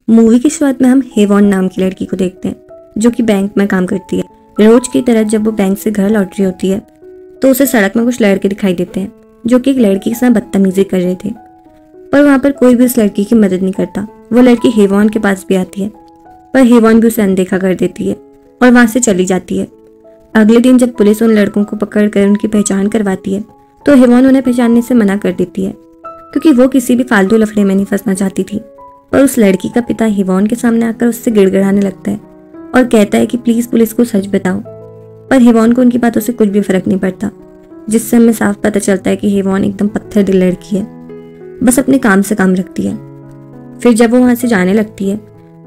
Movie की शुरुआत में हम हेवॉन नाम की लड़की को देखते हैं जो कि बैंक में काम करती है। रोज की तरह जब वो बैंक से घर लौट रही होती है तो उसे सड़क में कुछ लड़के दिखाई देते हैं जो कि एक लड़की के साथ बदतमीजी कर रहे थे, पर वहाँ पर कोई भी उस लड़की की मदद नहीं करता। वो लड़की हेवॉन के पास भी आती है पर हेवॉन भी उसे अनदेखा कर देती है और वहाँ से चली जाती है। अगले दिन जब पुलिस उन लड़कों को पकड़ कर उनकी पहचान करवाती है तो हेवॉन उन्हें पहचानने से मना कर देती है क्योंकि वो किसी भी फालतू लफड़े में नहीं फंसना चाहती थी। पर उस लड़की का पिता हेवॉन के सामने आकर उससे गिड़गिड़ाने लगता है और कहता है कि प्लीज पुलिस को सच बताओ, पर हेवॉन को उनकी बातों से कुछ भी फर्क नहीं पड़ता, जिससे हमें साफ पता चलता है कि हेवॉन एकदम पत्थर दिल लड़की है, बस अपने काम से काम रखती है। फिर जब वो वहां से जाने लगती है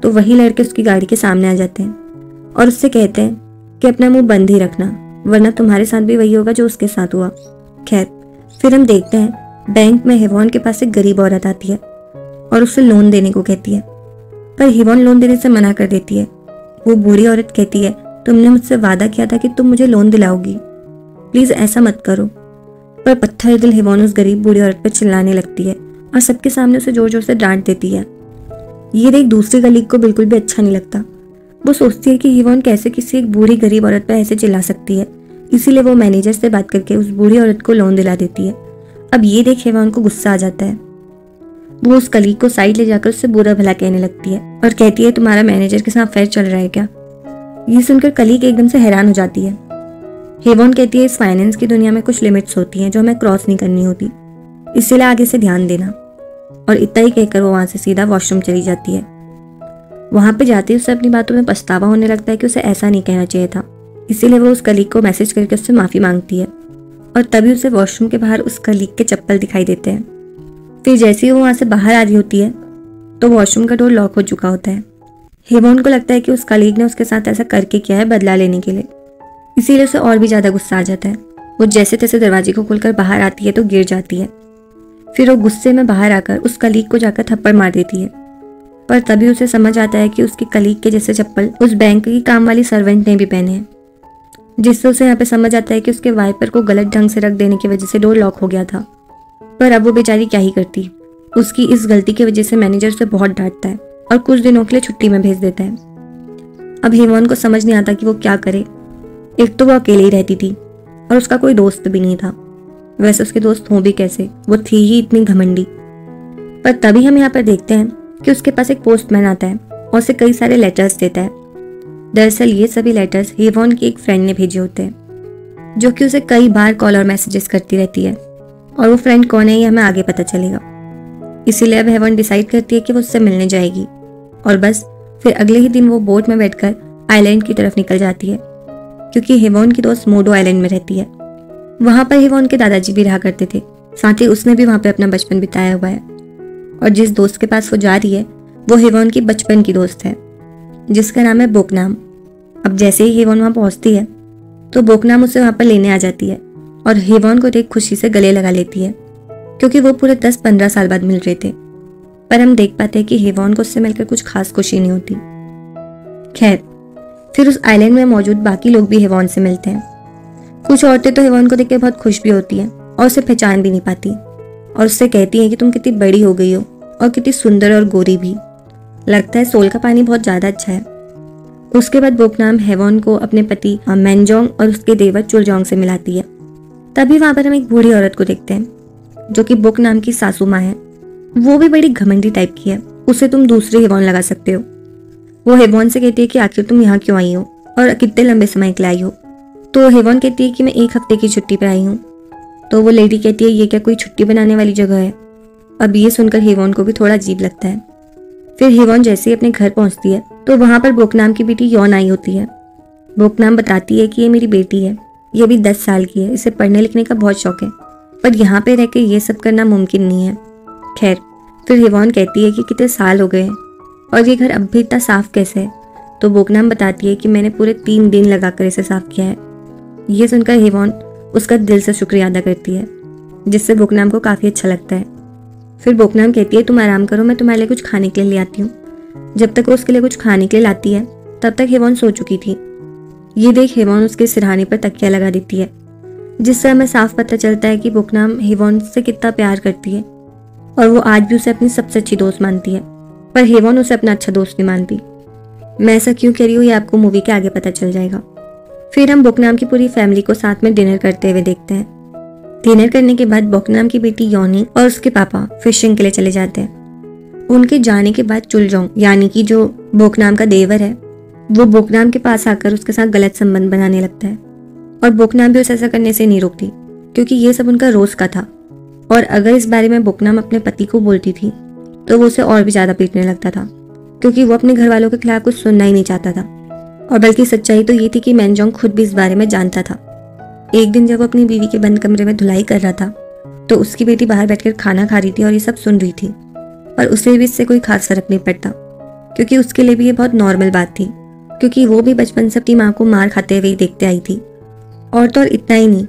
तो वही लड़के उसकी गाड़ी के सामने आ जाते हैं और उससे कहते हैं कि अपना मुंह बंद ही रखना, वरना तुम्हारे साथ भी वही होगा जो उसके साथ हुआ। खैर, फिर हम देखते हैं बैंक में हेवॉन के पास एक गरीब औरत आती है और उसे लोन देने को कहती है, पर हेवॉन लोन देने से मना कर देती है। वो बूढ़ी औरत कहती है, तुमने मुझसे वादा किया था कि तुम मुझे लोन दिलाओगी, प्लीज ऐसा मत करो। पर पत्थर दिल हेवॉन उस गरीब बूढ़ी औरत पर चिल्लाने लगती है और सबके सामने उसे जोर जोर से डांट देती है। ये देख दूसरी कलीग को बिल्कुल भी अच्छा नहीं लगता। वो सोचती है कि हेवॉन कैसे किसी एक बूढ़ी गरीब औरत पर ऐसे चिल्ला सकती है, इसीलिए वो मैनेजर से बात करके उस बूढ़ी औरत को लोन दिला देती है। अब ये देख हेवॉन को गुस्सा आ जाता है। वो उस कलीग को साइड ले जाकर उससे बुरा भला कहने लगती है और कहती है, तुम्हारा मैनेजर के साथ अफेयर चल रहा है क्या? ये सुनकर कलीग एकदम से हैरान हो जाती है। हेवॉन कहती है, इस फाइनेंस की दुनिया में कुछ लिमिट्स होती हैं जो हमें क्रॉस नहीं करनी होती, इसीलिए आगे से ध्यान देना। और इतना ही कहकर वो वहां से सीधा वॉशरूम चली जाती है। वहां पे जाते ही उसे अपनी बातों में पछतावा होने लगता है कि उसे ऐसा नहीं कहना चाहिए था, इसीलिए वो उस कलीग को मैसेज करके उससे माफी मांगती है और तभी उसे वॉशरूम के बाहर उस कलीग के चप्पल दिखाई देते हैं। फिर जैसे ही वो वहां से बाहर आ रही होती है तो वॉशरूम का डोर लॉक हो चुका होता है। हेवॉन को लगता है कि उस कलीग ने उसके साथ ऐसा करके किया है बदला लेने के लिए, इसीलिए उसे और भी ज्यादा गुस्सा आ जाता है। वो जैसे तैसे दरवाजे को खोलकर बाहर आती है तो गिर जाती है। फिर वो गुस्से में बाहर आकर उस कलीग को जाकर थप्पड़ मार देती है, पर तभी उसे समझ आता है कि उसके कलीग के जैसे चप्पल उस बैंक की काम वाली सर्वेंट ने भी पहने हैं, जिससे उसे यहाँ पे समझ आता है कि उसके वाइपर को गलत ढंग से रख देने की वजह से डोर लॉक हो गया था। पर अब वो बेचारी क्या ही करती, उसकी इस गलती की वजह से मैनेजर उसे बहुत डांटता है और कुछ दिनों के लिए छुट्टी में भेज देता है। अब हेवॉन को समझ नहीं आता कि वो क्या करे। एक तो वो अकेले ही रहती थी और उसका कोई दोस्त भी नहीं था। वैसे उसके दोस्त हों भी कैसे, वो थी ही इतनी घमंडी। पर तभी हम यहाँ पर देखते हैं कि उसके पास एक पोस्टमैन आता है और उसे कई सारे लेटर्स देता है। दरअसल ये सभी लेटर्स हेवॉन की एक फ्रेंड ने भेजे होते हैं, जो कि उसे कई बार कॉल और मैसेजेस करती रहती है, और वो फ्रेंड कौन है ये हमें आगे पता चलेगा। इसीलिए अब हेवॉन डिसाइड करती है कि वो उससे मिलने जाएगी और बस फिर अगले ही दिन वो बोट में बैठकर आइलैंड की तरफ निकल जाती है, क्योंकि हेवॉन की दोस्त मोडो आइलैंड में रहती है। वहां पर हेवॉन के दादाजी भी रहा करते थे, साथ ही उसने भी वहां पे अपना बचपन बिताया हुआ है। और जिस दोस्त के पास वो जा रही है वो हेवॉन की बचपन की दोस्त है, जिसका नाम है बोकनाम। अब जैसे ही हेवॉन वहां पहुंचती है तो बोकनाम उसे वहां पर लेने आ जाती है और हेवॉन को देख खुशी से गले लगा लेती है, क्योंकि वो पूरे 10-15 साल बाद मिल रहे थे। पर हम देख पाते हैं कि हेवॉन को उससे मिलकर कुछ खास खुशी नहीं होती। खैर, फिर उस आइलैंड में मौजूद बाकी लोग भी हेवॉन से मिलते हैं। कुछ औरतें तो हेवॉन को देख के बहुत खुश भी होती हैं और उसे पहचान भी नहीं पाती और उससे कहती हैं कि तुम कितनी बड़ी हो गई हो और कितनी सुंदर और गोरी भी, लगता है सोल का पानी बहुत ज्यादा अच्छा है। उसके बाद बोकनाम हेवॉन को अपने पति मैनजोंग और उसके देवर चुलजोंग से मिलाती है। तभी वहां पर हम एक बूढ़ी औरत को देखते हैं जो कि बोकनाम की सासू माँ है। वो भी बड़ी घमंडी टाइप की है, उसे तुम दूसरे हेवॉन लगा सकते हो। वो हेवॉन से कहती है कि आखिर तुम यहाँ क्यों आई हो और कितने लंबे समय के लिए आई हो। तो हेवॉन कहती है कि मैं 1 हफ्ते की छुट्टी पे आई हूँ। तो वो लेडी कहती है, ये क्या कोई छुट्टी बनाने वाली जगह है? अब ये सुनकर हेवॉन को भी थोड़ा अजीब लगता है। फिर हेवॉन जैसे ही अपने घर पहुंचती है तो वहां पर बोकनाम की बेटी यौन आई होती है। बोकनाम बताती है कि ये मेरी बेटी है, ये अभी 10 साल की है, इसे पढ़ने लिखने का बहुत शौक है, पर यहाँ पे रहकर ये सब करना मुमकिन नहीं है। खैर, फिर हेवॉन कहती है कि कितने साल हो गए और ये घर अब भी इतना साफ कैसे है? तो बोकनाम बताती है कि मैंने पूरे 3 दिन लगाकर इसे साफ किया है। ये सुनकर हेवॉन उसका दिल से शुक्रिया अदा करती है, जिससे बोकनाम को काफी अच्छा लगता है। फिर बोकनाम कहती है, तुम आराम करो, मैं तुम्हारे लिए कुछ खाने के लिए ले आती हूँ। जब तक वो उसके लिए कुछ खाने के लिए लाती है तब तक हेवॉन सो चुकी थी। ये देख हेवॉन उसके सिरहाने पर तकिया लगा देती है, जिससे हमें साफ पता चलता है कि बोकनाम हेवॉन से कितना प्यार करती है और वो आज भी उसे अपनी सबसे अच्छी दोस्त मानती है। पर हेवॉन उसे अपना अच्छा दोस्त नहीं मानती। मैं ऐसा क्यों कह रही हूँ ये आपको मूवी के आगे पता चल जाएगा। फिर हम बोकनाम की पूरी फैमिली को साथ में डिनर करते हुए देखते हैं। डिनर करने के बाद बोकनाम की बेटी योनी और उसके पापा फिशिंग के लिए चले जाते हैं। उनके जाने के बाद चुलजोंग यानी कि जो बोकनाम का देवर है वो बोकनाम के पास आकर उसके साथ गलत संबंध बनाने लगता है और बोकनाम भी उसे ऐसा करने से नहीं रोकती क्योंकि ये सब उनका रोज का था। और अगर इस बारे में बोकनाम अपने पति को बोलती थी तो वो उसे और भी ज्यादा पीटने लगता था क्योंकि वो अपने घर वालों के खिलाफ कुछ सुनना ही नहीं चाहता था। और बल्कि सच्चाई तो ये थी कि मेनजोंग खुद भी इस बारे में जानता था। एक दिन जब वो अपनी बीवी के बंद कमरे में धुलाई कर रहा था तो उसकी बेटी बाहर बैठकर खाना खा रही थी और ये सब सुन रही थी। और उसे भी इससे कोई खास फर्क नहीं पड़ता क्योंकि उसके लिए भी ये बहुत नॉर्मल बात थी क्योंकि वो भी बचपन से अपनी माँ को मार खाते हुए देखते आई थी। और तो और इतना ही नहीं,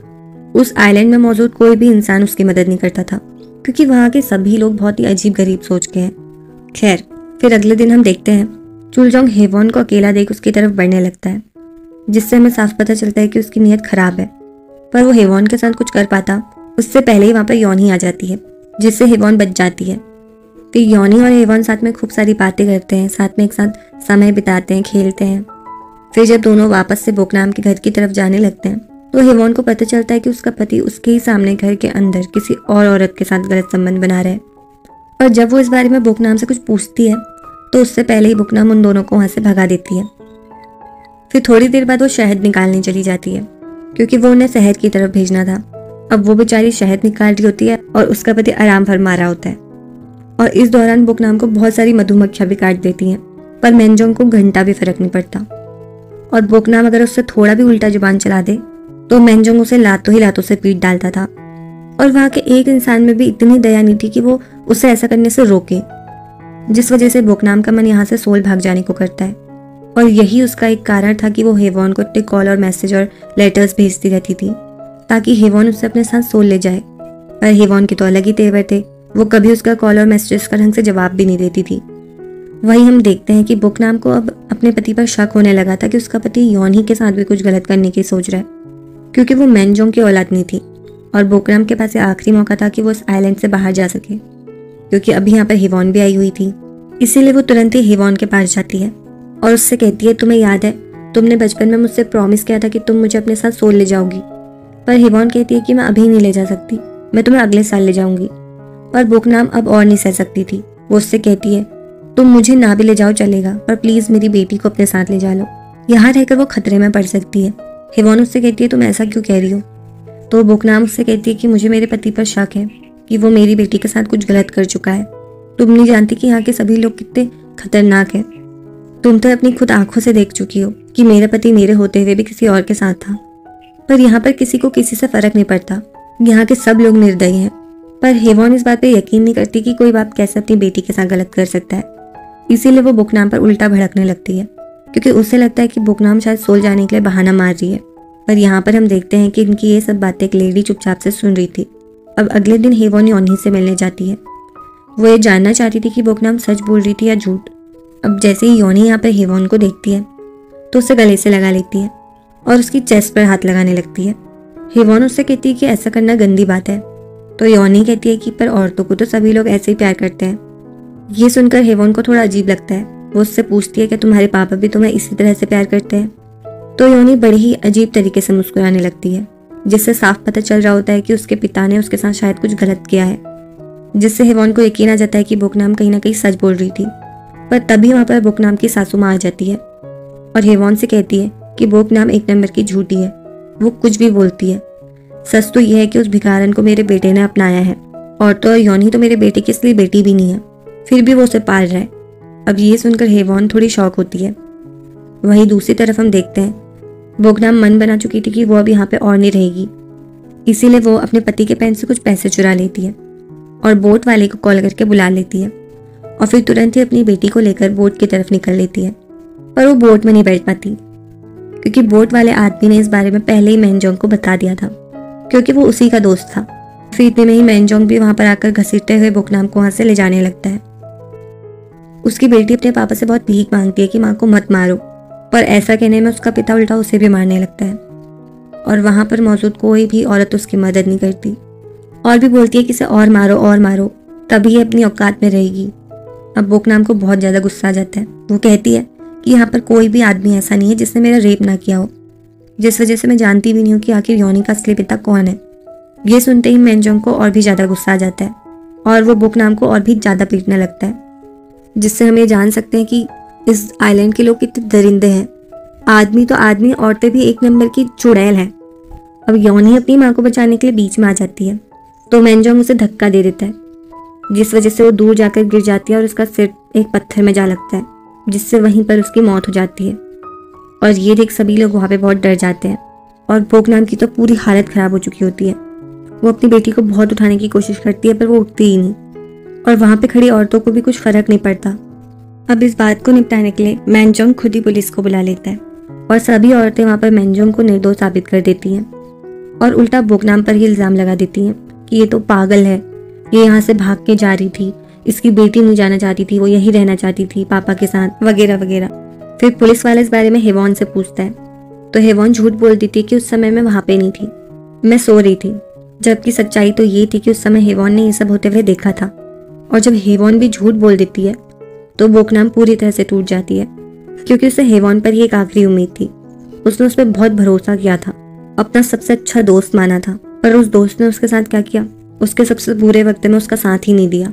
उस आइलैंड में मौजूद कोई भी इंसान उसकी मदद नहीं करता था क्योंकि वहाँ के सभी लोग बहुत ही अजीब गरीब सोच के हैं। खैर, फिर अगले दिन हम देखते हैं चुलजोंग हेवॉन को अकेला देख उसकी तरफ बढ़ने लगता है जिससे हमें साफ पता चलता है कि उसकी नीयत खराब है। पर वो हेवॉन के साथ कुछ कर पाता उससे पहले ही वहाँ पर योनी आ जाती है जिससे हेवॉन बच जाती है। फिर योनी और हेवॉन साथ में खूब सारी बातें करते हैं, साथ में एक साथ समय बिताते हैं, खेलते हैं। फिर जब दोनों वापस से बोकनाम के घर की तरफ जाने लगते हैं तो हेवॉन को पता चलता है कि उसका पति उसके ही सामने घर के अंदर किसी और औरत के साथ गलत संबंध बना रहा है। और जब वो इस बारे में बोकनाम से कुछ पूछती है तो उससे पहले ही बोकनाम उन दोनों को वहाँ से भगा देती है। फिर थोड़ी देर बाद वो शहद निकालने चली जाती है क्योंकि वो उन्हें शहर की तरफ भेजना था। अब वो बेचारी शहद निकाल रही होती है और उसका पति आराम फरमा रहा होता है। और इस दौरान बोकनाम को बहुत सारी मधुमक्खियां भी काट देती हैं पर मेनजोंग को घंटा भी फर्क नहीं पड़ता। और बोकनाम अगर उससे थोड़ा भी उल्टा जुबान चला दे तो मेनजोंग उसे लातों ही लातों से पीट डालता था। और वहाँ के एक इंसान में भी इतनी दया नहीं थी कि वो उसे ऐसा करने से रोके, जिस वजह से बोकनाम का मन यहाँ से सोल भाग जाने को करता है। और यही उसका एक कारण था कि वो हेवॉन को इतने कॉल और मैसेज और लेटर्स भेजती रहती थी ताकि हेवॉन उससे अपने साथ सोल ले जाए। पर हेवॉन के तो अलग ही तेवर थे, वो कभी उसका कॉल और मैसेजेस का ढंग से जवाब भी नहीं देती थी। वहीं हम देखते हैं कि बोकनाम को अब अपने पति पर शक होने लगा था कि उसका पति योनी के साथ भी कुछ गलत करने की सोच रहा है क्योंकि वो मेनजोंग की औलाद नहीं थी और बोकनाम के पास ये आखिरी मौका था कि वो उस आइलैंड से बाहर जा सके क्योंकि अभी यहाँ पर हेवॉन भी आई हुई थी। इसीलिए वो तुरंत ही हेवॉन के पास जाती है और उससे कहती है, तुम्हें याद है तुमने बचपन में मुझसे प्रॉमिस किया था कि तुम मुझे अपने साथ सोल ले जाओगी। पर हेवॉन कहती है कि मैं अभी नहीं ले जा सकती, मैं तुम्हें अगले साल ले जाऊंगी। पर बोकनाम अब और नहीं सह सकती थी। वो उससे कहती है, तुम मुझे ना भी ले जाओ चलेगा पर प्लीज मेरी बेटी को अपने साथ ले जा लो, यहाँ रहकर वो खतरे में पड़ सकती है। हेवॉन उससे कहती है, तुम ऐसा क्यों कह रही हो? तो बोकनाम उससे कहती है कि मुझे मेरे पति पर शक है कि वो मेरी बेटी के साथ कुछ गलत कर चुका है। तुम नहीं जानती कि यहाँ के सभी लोग कितने खतरनाक हैं। तुम तो अपनी खुद आंखों से देख चुकी हो कि मेरा पति मेरे होते हुए भी किसी और के साथ था। पर यहाँ पर किसी को किसी से फर्क नहीं पड़ता, यहाँ के सब लोग निर्दयी हैं। पर हेवॉन इस बात पे यकीन नहीं करती कि कोई बाप कैसे अपनी बेटी के साथ गलत कर सकता है। इसीलिए वो बोकनाम पर उल्टा भड़कने लगती है क्योंकि उसे लगता है कि बोकनाम शायद सोल जाने के लिए बहाना मार रही है। पर यहाँ पर हम देखते हैं कि इनकी ये सब बातें एक लेडी चुपचाप से सुन रही थी। अब अगले दिन हेवॉन योनी से मिलने जाती है। वो ये जानना चाहती थी कि बोकनाम सच बोल रही थी या झूठ। अब जैसे ही योनी यहाँ पर हेवॉन को देखती है तो उसे गले से लगा लेती है और उसकी चेस्ट पर हाथ लगाने लगती है। हेवॉन उससे कहती है कि ऐसा करना गंदी बात है। तो योनी कहती है कि पर औरतों को तो सभी लोग ऐसे ही प्यार करते हैं। ये सुनकर हेवॉन को थोड़ा अजीब लगता है। वो उससे पूछती है कि तुम्हारे पापा भी तुम्हें इसी तरह से प्यार करते हैं? तो योनी बड़ी ही अजीब तरीके से मुस्कुराने लगती है जिससे साफ पता चल रहा होता है कि उसके पिता ने उसके साथ शायद कुछ गलत किया है, जिससे हेवॉन को यकीन आ जाता है कि बोकनाम कहीं ना कहीं सच बोल रही थी। पर तभी वहाँ पर बोकनाम की सासू माँ आ जाती है और हेवॉन से कहती है कि बोकनाम एक नंबर की झूठी है, वो कुछ भी बोलती है। सच तो यह है कि उस भिखारन को मेरे बेटे ने अपनाया है और तो योनी तो मेरे बेटे की असली बेटी भी नहीं है, फिर भी वो उसे पाल रहा है। अब ये सुनकर हेवॉन थोड़ी शॉक होती है। वहीं दूसरी तरफ हम देखते हैं बोकनाम मन बना चुकी थी कि वो अब यहाँ पे और नहीं रहेगी। इसीलिए वो अपने पति के पैन से कुछ पैसे चुरा लेती है और बोट वाले को कॉल करके बुला लेती है और फिर तुरंत ही अपनी बेटी को लेकर बोट की तरफ निकल लेती है। पर वो बोट में नहीं बैठ पाती क्योंकि बोट वाले आदमी ने इस बारे में पहले ही मेनजोंग को बता दिया था क्योंकि वो उसी का दोस्त था। फिर इतने में ही मेनजोंग भी वहां पर आकर घसीटते हुए बोकनाम को वहां से ले जाने लगता है। उसकी बेटी अपने पापा से बहुत भीख मांगती है कि माँ को मत मारो, पर ऐसा कहने में उसका पिता उल्टा उसे भी मारने लगता है और वहां पर मौजूद कोई भी औरत उसकी मदद नहीं करती और भी बोलती है कि इसे और मारो तभी ये अपनी औकात में रहेगी। अब बोकनाम को बहुत ज़्यादा गुस्सा आ जाता है। वो कहती है कि यहाँ पर कोई भी आदमी ऐसा नहीं है जिसने मेरा रेप ना किया हो, जिस वजह से मैं जानती भी नहीं हूँ कि आखिर योनी का असली पिता कौन है। ये सुनते ही मेनजोंग को और भी ज़्यादा गुस्सा आ जाता है और वो बोकनाम को और भी ज़्यादा पीटने लगता है, जिससे हम ये जान सकते हैं कि इस आइलैंड के लोग कितने दरिंदे हैं। आदमी तो आदमी, औरतें भी एक नंबर की चुड़ैल हैं। अब योनी अपनी माँ को बचाने के लिए बीच में आ जाती है तो मेनजोंग उसे धक्का दे देता है, जिस वजह से वो दूर जाकर गिर जाती है और उसका सिर एक पत्थर में जा लगता है, जिससे वहीं पर उसकी मौत हो जाती है। और ये देख सभी लोग वहाँ पे बहुत डर जाते हैं और बोकनाम की तो पूरी हालत ख़राब हो चुकी होती है। वो अपनी बेटी को बहुत उठाने की कोशिश करती है पर वो उठती ही नहीं और वहाँ पे खड़ी औरतों को भी कुछ फर्क नहीं पड़ता। अब इस बात को निपटाने के लिए मेनजोंग खुद ही पुलिस को बुला लेता है और सभी औरतें वहाँ पर मेनजोंग को निर्दोष साबित कर देती हैं और उल्टा बोकनाम पर ही इल्ज़ाम लगा देती हैं कि ये तो पागल है, ये यहाँ से भाग के जा रही थी, इसकी बेटी नहीं जाना चाहती थी, वो यहीं रहना चाहती थी पापा के साथ, वगैरह वगैरह। फिर पुलिस वाला इस बारे में हेवॉन से पूछता है तो हेवॉन झूठ बोल देती है कि उस समय मैं वहाँ पे नहीं थी, मैं सो रही थी। जबकि सच्चाई तो ये थी कि उस समय हेवॉन ने ये सब होते हुए देखा था। और जब हेवॉन भी झूठ बोल देती है तो बोकनाम पूरी तरह से टूट जाती है, क्योंकि उसे हेवॉन पर ही एक आखिरी उम्मीद थी। उसने उस पर बहुत भरोसा किया था, अपना सबसे अच्छा दोस्त माना था, पर उस दोस्त ने उसके साथ क्या किया, उसके सबसे बुरे वक्त में उसका साथ ही नहीं दिया।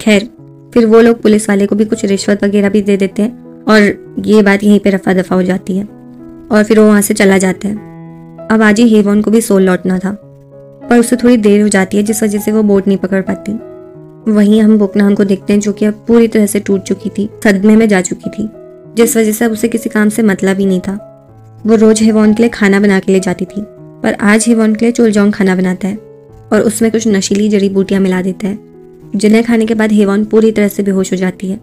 खैर, फिर वो लोग पुलिस वाले को भी कुछ रिश्वत वगैरह भी दे देते हैं और ये बात यहीं पे रफा दफा हो जाती है और फिर वो वहाँ से चला जाता है। अब आज ही हेवॉन को भी सोल लौटना था पर उससे थोड़ी देर हो जाती है, जिस वजह से वो बोट नहीं पकड़ पाती। वहीं हम बोकनाम को देखते हैं जो कि अब पूरी तरह से टूट चुकी थी, सदमे में जा चुकी थी, जिस वजह से अब उसे किसी काम से मतलब ही नहीं था। वो रोज हेवॉन के लिए खाना बना के ले जाती थी, पर आज हेवॉन के लिए चुलजोंग खाना बनाता है और उसमें कुछ नशीली जड़ी बूटियां मिला देता है, जिन्हें खाने के बाद हेवॉन पूरी तरह से बेहोश हो जाती है।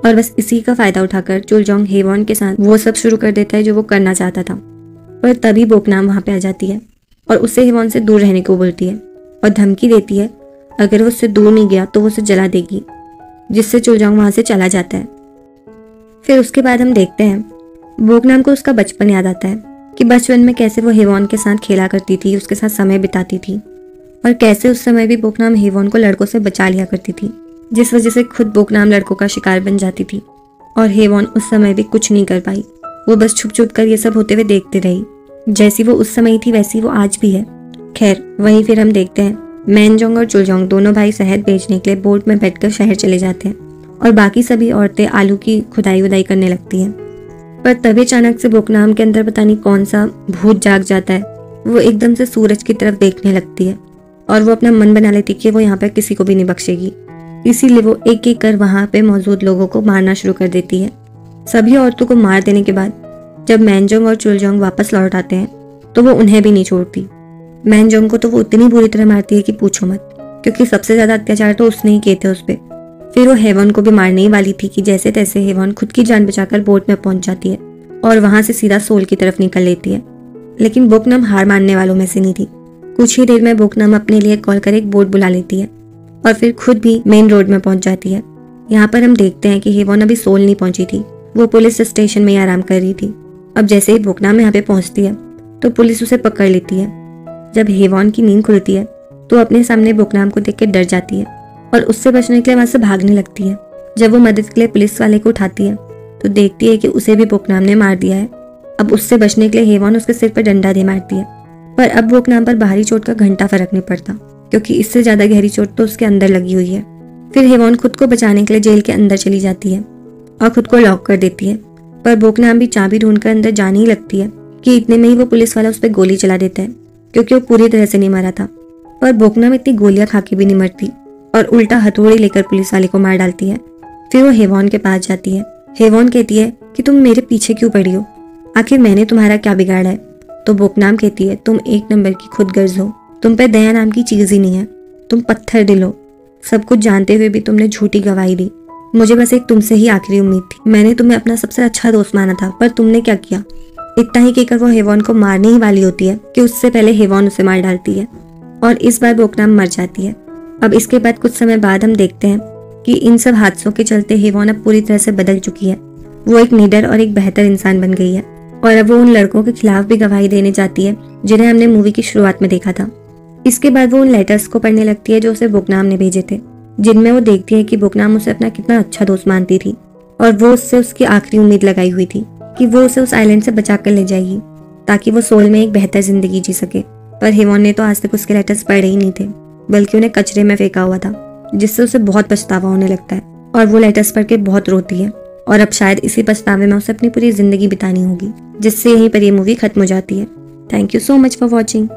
और बस इसी का फायदा उठाकर चुलजोंग हेवॉन के साथ वो सब शुरू कर देता है जो वो करना चाहता था। पर तभी बोकनाम वहाँ पे आ जाती है और उससे हेवॉन से दूर रहने को बोलती है और धमकी देती है अगर वो उससे दूर नहीं गया तो वो उसे जला देगी, जिससे चुलजोंग वहाँ से चला जाता है। फिर उसके बाद हम देखते हैं बोकनाम को उसका बचपन याद आता है कि बचपन में कैसे वो हेवॉन के साथ खेला करती थी, उसके साथ समय बिताती थी और कैसे उस समय भी बोकनाम हेवॉन को लड़कों से बचा लिया करती थी, जिस वजह से खुद बोकनाम लड़कों का शिकार बन जाती थी और हेवॉन उस समय भी कुछ नहीं कर पाई। वो बस छुप छुप कर ये सब होते हुए देखते रही। जैसी वो उस समय थी वैसी वो आज भी है। खैर, वहीं फिर हम देखते हैं मेनजोंग और चुलजोंग दोनों भाई शहद बेचने के लिए बोट में बैठकर शहर चले जाते हैं और बाकी सभी औरतें आलू की खुदाई वुदाई करने लगती हैं। पर तभी अचानक से बोकनाम के अंदर पता नहीं कौन सा भूत जाग जाता है। वो एकदम से सूरज की तरफ देखने लगती है और वो अपना मन बना लेती है कि वो यहाँ पर किसी को भी नहीं बख्शेगी। इसीलिए वो एक एक कर वहाँ पे मौजूद लोगों को मारना शुरू कर देती है। सभी औरतों को मार देने के बाद जब मेनजोंग और चुलजोंग वापस लौट आते हैं तो वो उन्हें भी नहीं छोड़ती। मेनजोंग को तो वो उतनी बुरी तरह मारती है कि पूछो मत, क्योंकि सबसे ज्यादा अत्याचार तो उसने ही किए थे उस पर। फिर वो हेवॉन को भी मारने ही वाली थी कि जैसे तैसे हेवॉन खुद की जान बचाकर बोट में पहुंच जाती है और वहां से सीधा सोल की तरफ निकल लेती है। लेकिन बोकनाम हार मानने वालों में से नहीं थी। कुछ ही देर में बोकनाम अपने लिए कॉल कर एक बोट बुला लेती है और फिर खुद भी मेन रोड में पहुंच जाती है। यहाँ पर हम देखते हैं कि हेवॉन अभी सोल नहीं पहुंची थी, वो पुलिस स्टेशन में ही आराम कर रही थी। अब जैसे ही बोकनाम यहाँ पे पहुंचती है तो पुलिस उसे पकड़ लेती है। जब हेवॉन की नींद खुलती है तो अपने सामने बोकनाम को देख के डर जाती है और उससे बचने के लिए वहां से भागने लगती है। जब वो मदद के लिए पुलिस वाले को उठाती है तो देखती है कि उसे भी बोकनाम ने मार दिया है। अब उससे बचने के लिए हेवॉन उसके सिर पर डंडा दे मारती है, पर अब बोकनाम पर बाहरी चोट का घंटा फर्क नहीं पड़ता, क्योंकि इससे ज्यादा गहरी चोट तो उसके अंदर लगी हुई है। फिर हेवॉन खुद को बचाने के लिए जेल के अंदर चली जाती है और खुद को लॉक कर देती है, पर बोकनाम भी चाबी ढूंढकर अंदर जाने ही लगती है कि इतने में ही वो पुलिस वाला उस पर गोली चला देता है, क्योंकि वो पूरी तरह से नहीं मरा था। पर बोकनाम इतनी गोलियां खा के भी नहीं मरती और उल्टा हथौड़ी लेकर पुलिस वाले को मार डालती है। फिर वो हेवॉन के पास जाती है। हेवॉन कहती है कि तुम मेरे पीछे क्यों पड़ी हो, आखिर मैंने तुम्हारा क्या बिगाड़ा है। तो बोकनाम कहती है तुम एक नंबर की खुदगर्ज हो, तुम पे दया नाम की चीज ही नहीं है, तुम पत्थर दिल हो। सब कुछ जानते हुए भी तुमने झूठी गवाही दी। मुझे बस एक तुमसे ही आखिरी उम्मीद थी, मैंने तुम्हें अपना सबसे अच्छा दोस्त माना था, पर तुमने क्या किया। इतना ही कहकर वो हेवॉन को मारने ही वाली होती है कि उससे पहले हेवॉन उसे मार डालती है और इस बार बोकनाम मर जाती है। अब इसके बाद कुछ समय बाद हम देखते हैं कि इन सब हादसों के चलते हेवॉन अब पूरी तरह से बदल चुकी है। वो एक निडर और एक बेहतर इंसान बन गई है और अब वो उन लड़कों के खिलाफ भी गवाही देने जाती है जिन्हें हमने मूवी की शुरुआत में देखा था। इसके बाद वो उन लेटर्स को पढ़ने लगती है जो उसे बोकनाम ने भेजे थे जिनमें वो देखती है कि बोकनाम उसे अपना कितना अच्छा दोस्त मानती थी और वो उससे उसकी आखिरी उम्मीद लगाई हुई थी कि वो उसे उस आइलैंड से बचा कर ले जाएगी ताकि वो सोल में एक बेहतर जिंदगी जी सके। पर हिवॉन ने तो आज तक उसके लेटर्स पढ़े ही नहीं थे, बल्कि उन्हें कचरे में फेंका हुआ था, जिससे उसे बहुत पछतावा होने लगता है और वो लेटर्स पढ़ के बहुत रोती है और अब शायद इसी पछतावे में उसे अपनी पूरी जिंदगी बितानी होगी, जिससे यहीं पर ये मूवी खत्म हो जाती है। Thank you so much for watching.